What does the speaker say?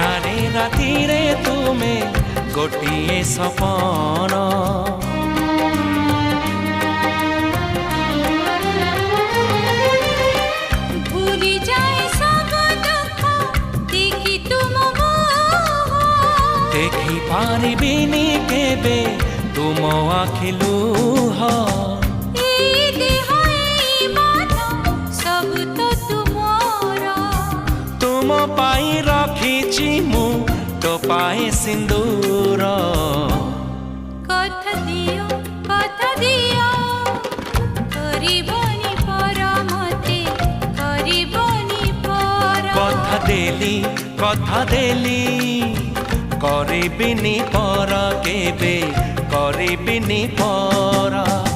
चारे राती रे तुमे गोटिए सपन भूली जाए सब दुख देखी तुम देखी पारिबिनी केबे तुम आखि लुह तुम पाई रखिछि मु तो पाए सिंदूर कथा दियो करिबनी पर मते करिबनी पर कथा देली करिबिनी पर केबे करिबिनी पर।